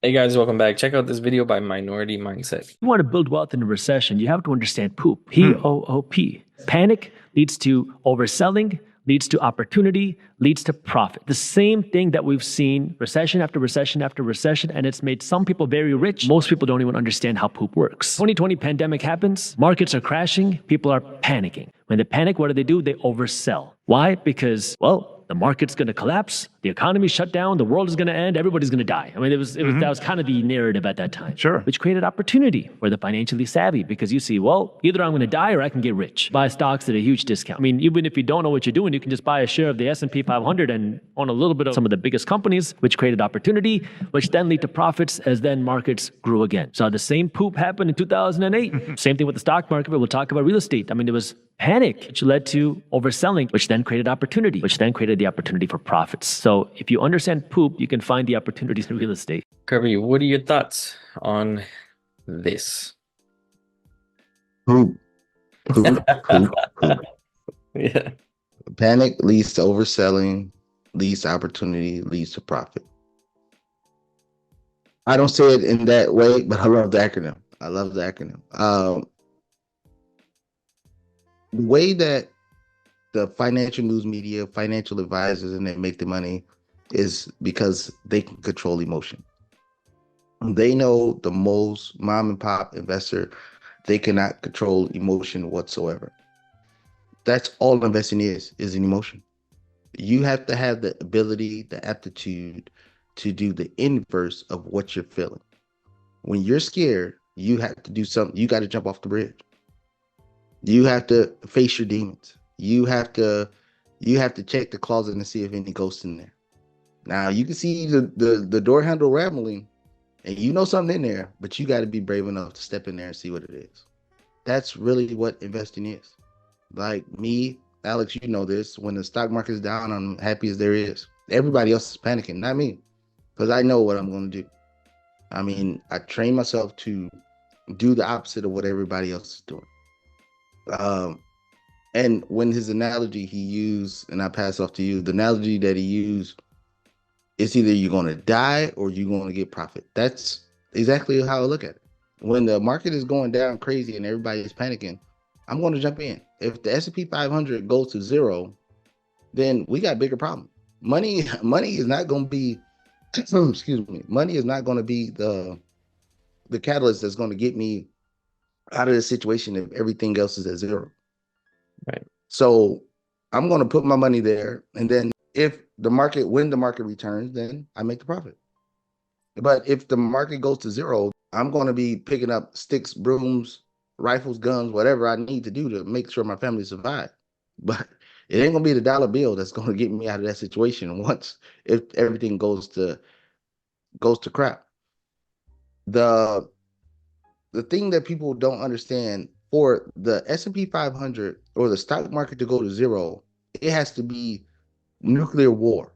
Hey guys, welcome back. Check out this video by Minority Mindset. You want to build wealth in a recession, you have to understand poop. Hmm. P-O-O-P. Panic leads to overselling, leads to opportunity, leads to profit. The same thing that we've seen recession after recession after recession, and it's made some people very rich. Most people don't even understand how poop works. 2020 pandemic happens, markets are crashing, people are panicking. When they panic, what do? They oversell. Why? Because, well, the market's going to collapse, the economy's shut down, the world is going to end, everybody's going to die. I mean, that was kind of the narrative at that time. Sure. Which created opportunity for the financially savvy because you see, well, either I'm going to die or I can get rich. Buy stocks at a huge discount. I mean, even if you don't know what you're doing, you can just buy a share of the S&P 500 and own a little bit of some of the biggest companies, which created opportunity, which then lead to profits as then markets grew again. So the same poop happened in 2008. Same thing with the stock market, but we'll talk about real estate. I mean, there was panic, which led to overselling, which then created opportunity, which then created the opportunity for profits. So if you understand poop, you can find the opportunities in real estate. Kirby, what are your thoughts on this? Poop, poop, poop, poop. Yeah. Panic leads to overselling, leads to opportunity, leads to profit. I don't say it in that way, but I love the acronym. I love the acronym. The way that the financial news media, financial advisors, and they make the money is because they can control emotion. They know the most mom and pop investor, they cannot control emotion whatsoever. That's all investing is an emotion. You have to have the ability, the aptitude to do the inverse of what you're feeling. When you're scared, you have to do something. You got to jump off the bridge. You have to face your demons. You have to check the closet and see if any ghosts in there. Now you can see the door handle rattling, and you know something in there, but you got to be brave enough to step in there and see what it is. That's really what investing is. Like me, Alex, you know this. When the stock market is down, I'm happy as there is. Everybody else is panicking, not me, because I know what I'm going to do. I mean, I train myself to do the opposite of what everybody else is doing. Um, and when his analogy he used, and I pass off to you, the analogy that he used, it's either you're going to die or you're going to get profit. That's exactly how I look at it. When the market is going down crazy and everybody is panicking, I'm going to jump in. If the S&P 500 goes to zero, then we got bigger problems. Money is not going to be, excuse me, money is not going to be the catalyst that's going to get me out of the situation if everything else is at zero. Right. So I'm going to put my money there, and then when the market returns, then I make the profit. But if the market goes to zero, I'm going to be picking up sticks, brooms, rifles, guns, whatever I need to do to make sure my family survive. But it ain't going to be the dollar bill that's going to get me out of that situation once if everything goes to crap. The the thing that people don't understand, for the S&P 500 or the stock market to go to zero, it has to be nuclear war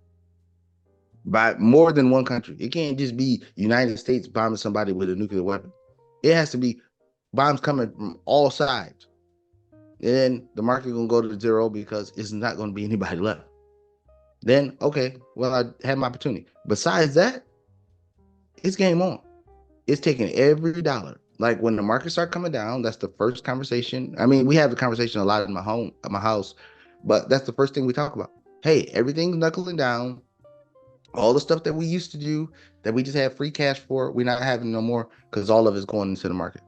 by more than one country. It can't just be United States bombing somebody with a nuclear weapon. It has to be bombs coming from all sides. And then the market gonna go to zero because it's not gonna be anybody left. Then okay, well, I had my opportunity. Besides that, it's game on. It's taking every dollar. Like when the markets start coming down, that's the first conversation. I mean, we have the conversation a lot in my house, but that's the first thing we talk about. Hey, everything's knuckling down. All the stuff that we used to do that we just had free cash for, we're not having no more because all of it's going into the market.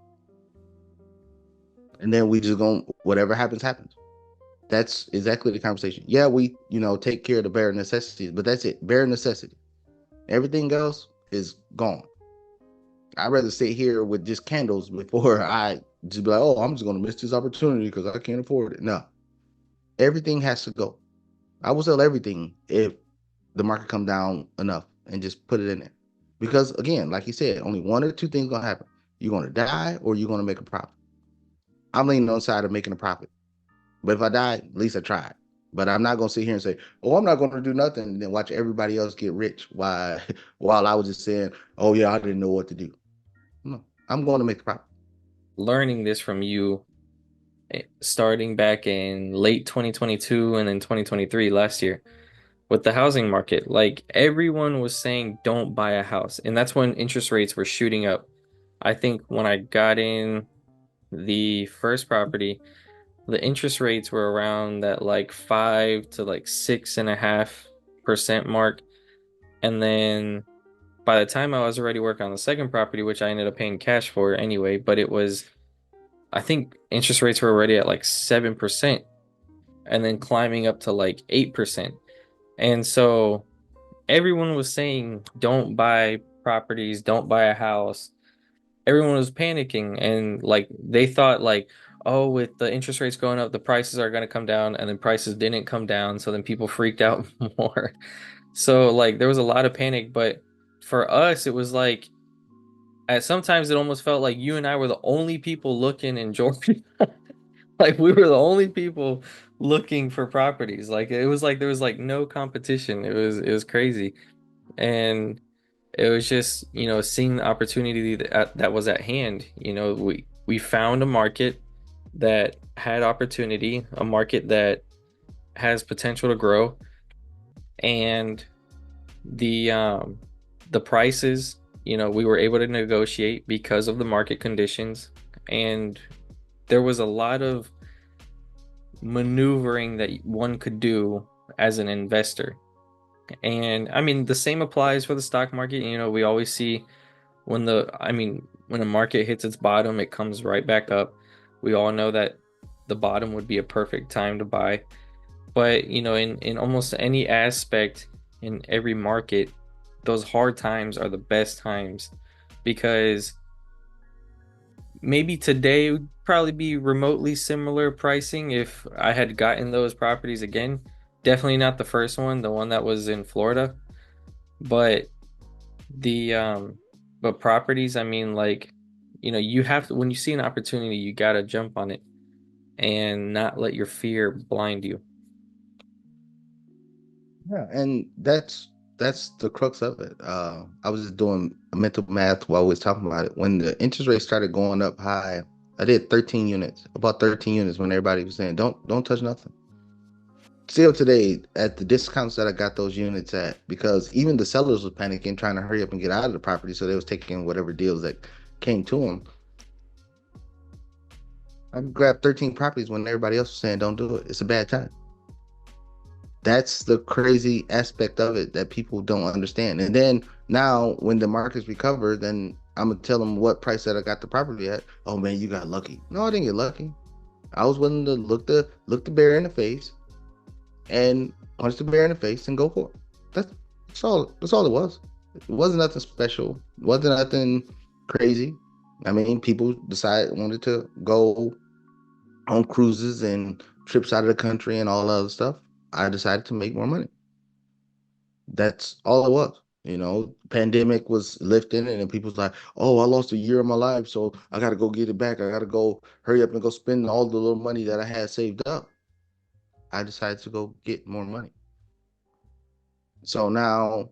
And then we just going, whatever happens, happens. That's exactly the conversation. Yeah, we, take care of the bare necessities, but that's it. Bare necessity. Everything else is gone. I'd rather sit here with just candles before I just be like, oh, I'm just going to miss this opportunity because I can't afford it. No, everything has to go. I will sell everything if the market come down enough and just put it in there. Because again, like you said, only one or two things gonna happen. You're gonna die or you're gonna make a profit. I'm leaning on the side of making a profit. But if I die, at least I tried. But I'm not gonna sit here and say, oh, I'm not gonna do nothing and then watch everybody else get rich while while I was just saying, oh yeah, I didn't know what to do. No, I'm going to make a profit. Learning this from you, starting back in late 2022 and then 2023 last year. with the housing market. Like everyone was saying, don't buy a house. And that's when interest rates were shooting up. I think when I got in the first property, the interest rates were around that like 5 to like 6.5% mark. And then by the time I was already working on the second property, which I ended up paying cash for anyway, but it was, I think interest rates were already at like 7% and then climbing up to like 8%. And so everyone was saying, don't buy properties, don't buy a house. Everyone was panicking and like they thought like, oh, with the interest rates going up, the prices are going to come down, and then prices didn't come down. So then people freaked out more. So like there was a lot of panic, but for us, it was like at sometimes it almost felt like you and I were the only people looking in Georgia. Like we were the only people looking for properties. Like it was like there was like no competition. It was crazy. And it was just, seeing the opportunity that was at hand. We found a market that had opportunity, a market that has potential to grow, and the prices, we were able to negotiate because of the market conditions, and there was a lot of maneuvering that one could do as an investor. And I mean, the same applies for the stock market. We always see when a market hits its bottom, it comes right back up. We all know that the bottom would be a perfect time to buy. But, in almost any aspect in every market, those hard times are the best times because maybe today would probably be remotely similar pricing if I had gotten those properties again. Definitely not the first one, the one that was in Florida, but the but properties, I mean, like, you have to, when you see an opportunity, you gotta jump on it and not let your fear blind you. Yeah, and that's the crux of it. I was just doing mental math while we was talking about it. When the interest rate started going up high, I did 13 units, about 13 units when everybody was saying, don't touch nothing. Still today, at the discounts that I got those units at, because even the sellers was panicking, trying to hurry up and get out of the property, so they was taking whatever deals that came to them. I grabbed 13 properties when everybody else was saying, don't do it. It's a bad time. That's the crazy aspect of it that people don't understand. And then now when the markets recover, then I'm gonna tell them what price that I got the property at. Oh man, you got lucky. No, I didn't get lucky. I was willing to look the bear in the face and punch the bear in the face and go for it. That's all it was. It wasn't nothing special. It wasn't nothing crazy. I mean, people wanted to go on cruises and trips out of the country and all that other stuff. I decided to make more money. That's all it was. Pandemic was lifting, and then people's like, "Oh, I lost a year of my life, so I got to go get it back. I got to go hurry up and go spend all the little money that I had saved up." I decided to go get more money. So now,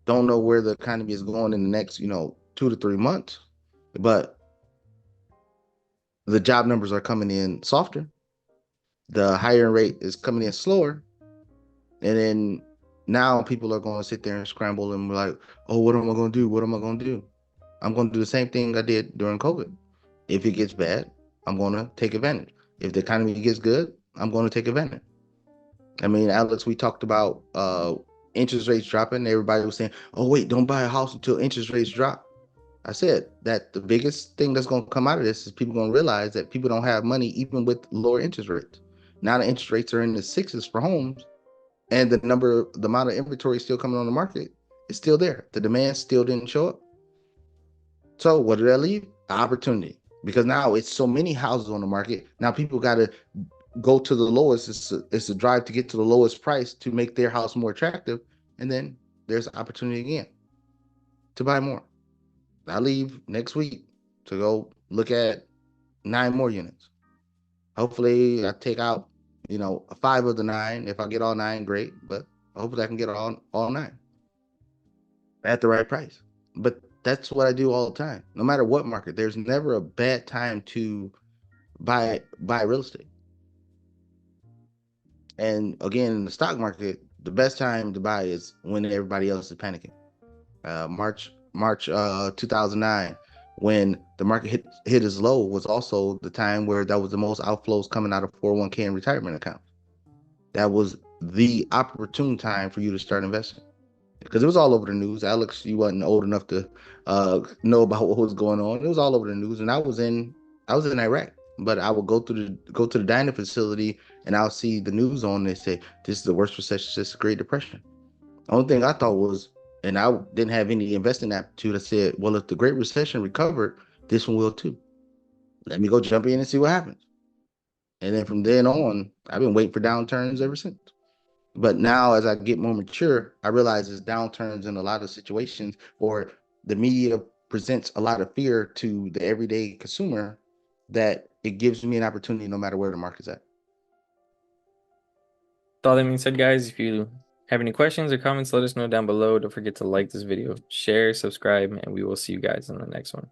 don't know where the economy is going in the next, 2 to 3 months, but the job numbers are coming in softer. The hiring rate is coming in slower, and then now people are going to sit there and scramble and be like, "Oh, what am I going to do? What am I going to do?" I'm going to do the same thing I did during COVID. If it gets bad, I'm going to take advantage. If the economy gets good, I'm going to take advantage. I mean, Alex, we talked about interest rates dropping. Everybody was saying, "Oh, wait, don't buy a house until interest rates drop." I said that the biggest thing that's going to come out of this is people going to realize that people don't have money even with lower interest rates. Now the interest rates are in the sixes for homes, and the amount of inventory still coming on the market is still there. The demand still didn't show up. So what did that leave? Opportunity. Because now it's so many houses on the market. Now people got to go to the lowest. It's a drive to get to the lowest price to make their house more attractive. And then there's opportunity again to buy more. I leave next week to go look at 9 more units. Hopefully I take out, 5 of the 9. If I get all 9, great. But hopefully I can get all 9 at the right price. But that's what I do all the time. No matter what market, there's never a bad time to buy real estate. And again, in the stock market, the best time to buy is when everybody else is panicking. March 2009, when the market hit its low, was also the time where that was the most outflows coming out of 401k and retirement accounts. That was the opportune time for you to start investing, because it was all over the news. Alex, you wasn't old enough to know about what was going on. It was all over the news, and I was in Iraq, but I would go to the dining facility, and I'll see the news on. They say this is the worst recession since the Great Depression. The only thing I thought was, and I didn't have any investing aptitude. I said, well, if the Great Recession recovered, this one will too. Let me go jump in and see what happens. And then from then on, I've been waiting for downturns ever since. But now, as I get more mature, I realize there's downturns in a lot of situations, or the media presents a lot of fear to the everyday consumer, that it gives me an opportunity no matter where the market's at. With all that being said, guys, if you have any questions or comments, let us know down below. Don't forget to like this video, share, subscribe, and we will see you guys in the next one.